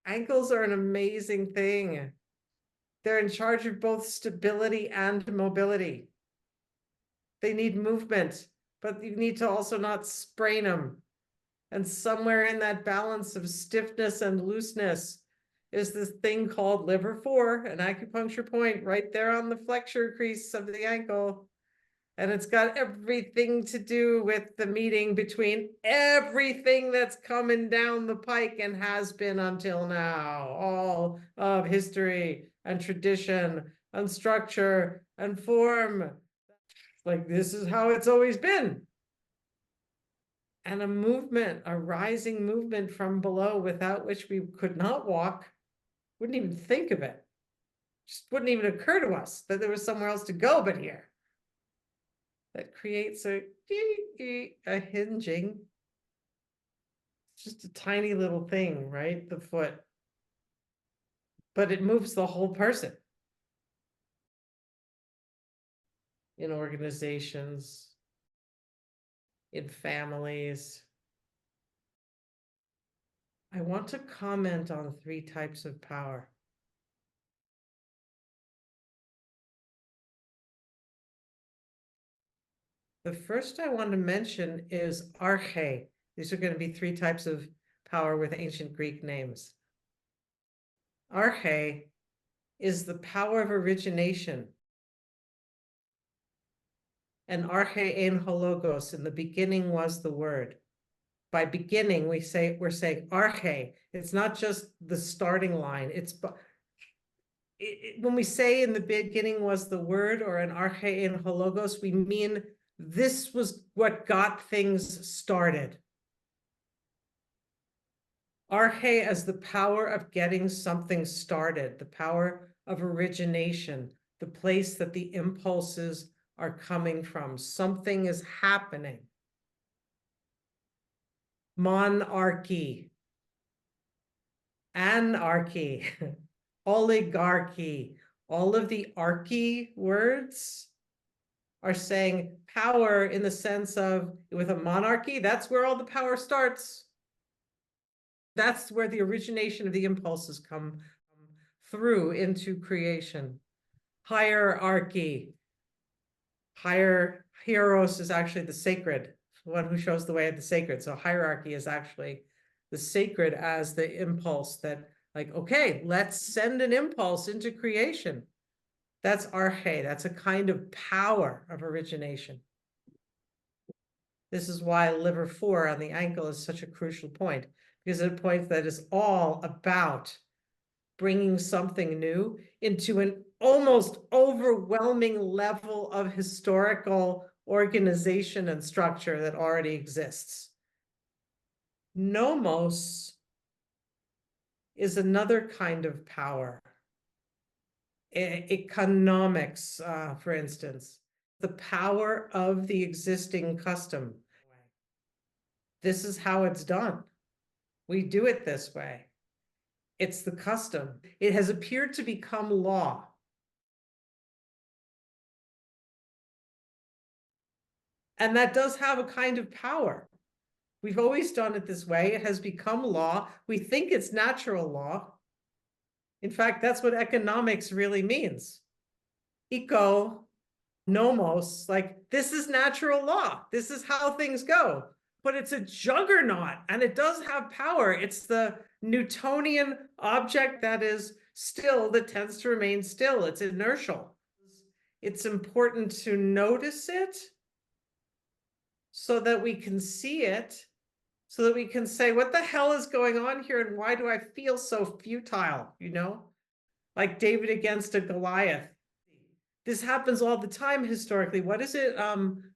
Ankles are an amazing thing. They're in charge of both stability and mobility. They need movement, but you need to also not sprain them. And somewhere in that balance of stiffness and looseness is this thing called liver 4, an acupuncture point right there on the flexure crease of the ankle. And it's got everything to do with the meeting between everything that's coming down the pike and has been until now, all of history and tradition and structure and form. Like, this is how it's always been. And a movement, a rising movement from below, without which we could not walk, wouldn't even think of it. Just wouldn't even occur to us that there was somewhere else to go but here. That creates a hinging. Just a tiny little thing, right? The foot. But it moves the whole person. In organizations, in families. I want to comment on 3 types of power. The first I want to mention is arche. These are going to be 3 types of power with ancient Greek names. Arche is the power of origination. And arche ein hologos, in the beginning was the word. By beginning, we're saying arche. It's not just the starting line. When we say in the beginning was the word, or an arche ein hologos, we mean this was what got things started. Arche as the power of getting something started, the power of origination, the place that the impulses are coming from. Something is happening. Monarchy, anarchy, oligarchy, all of the archy words are saying power in the sense of, with a monarchy, that's where all the power starts. That's where the origination of the impulses come through into creation. Hierarchy. Hieros is actually the sacred, one who shows the way of the sacred. So hierarchy is actually the sacred as the impulse that, like, okay, let's send an impulse into creation. That's arche. That's a kind of power of origination. This is why liver 4 on the ankle is such a crucial point, because it's a point that is all about bringing something new into an almost overwhelming level of historical organization and structure that already exists. Nomos is another kind of power. Economics, for instance, the power of the existing custom. This is how it's done. We do it this way. It's the custom. It has appeared to become law. And that does have a kind of power. We've always done it this way. It has become law. We think it's natural law. In fact, that's what economics really means. Eco, nomos, like this is natural law. This is how things go. But it's a juggernaut and it does have power. It's the Newtonian object that is still, that tends to remain still. It's inertial. It's important to notice it so that we can see it, so that we can say, what the hell is going on here? And why do I feel so futile? You know, like David against a Goliath. This happens all the time historically. What is it?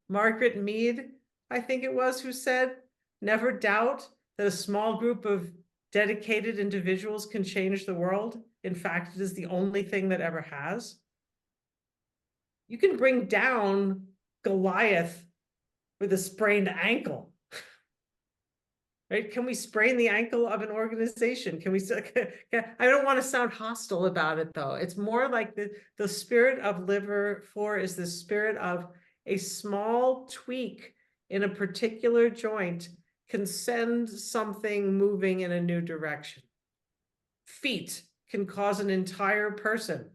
Margaret Mead, I think it was, who said, never doubt that a small group of dedicated individuals can change the world. In fact, it is the only thing that ever has. You can bring down Goliath with a sprained ankle. Right? Can we sprain the ankle of an organization? Can we? I don't want to sound hostile about it, though. It's more like the spirit of liver 4 is the spirit of a small tweak in a particular joint can send something moving in a new direction. feet can cause an entire person.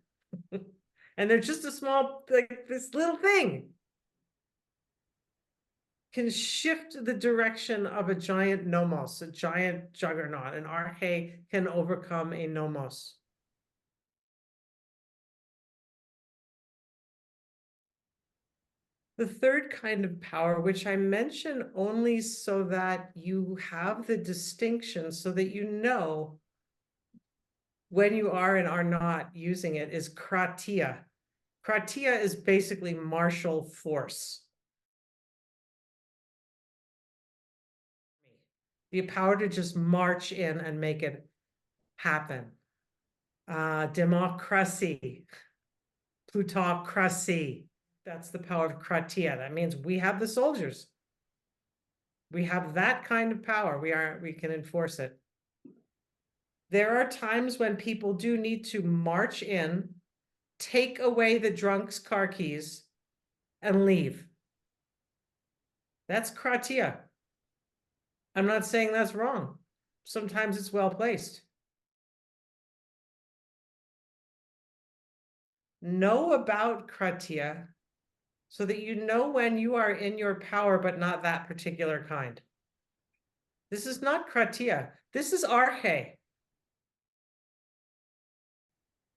And they're just a small, like this little thing can shift the direction of a giant nomos, a giant juggernaut. An arche can overcome a nomos. The third kind of power, which I mention only so that you have the distinction, so that you know when you are and are not using it, is kratia. Kratia is basically martial force. The power to just march in and make it happen. Democracy, plutocracy. That's the power of kratia. That means we have the soldiers. We have that kind of power. We can enforce it. There are times when people do need to march in, take away the drunk's car keys, and leave. That's kratia. I'm not saying that's wrong. Sometimes it's well placed. Know about kratia so that you know when you are in your power, but not that particular kind. This is not kratia. This is arche.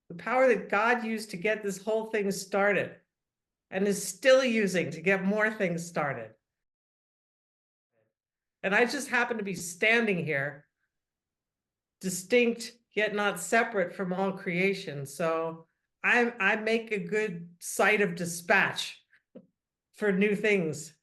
The power that God used to get this whole thing started and is still using to get more things started. And I just happen to be standing here, distinct yet not separate from all creation. So I make a good site of dispatch for new things.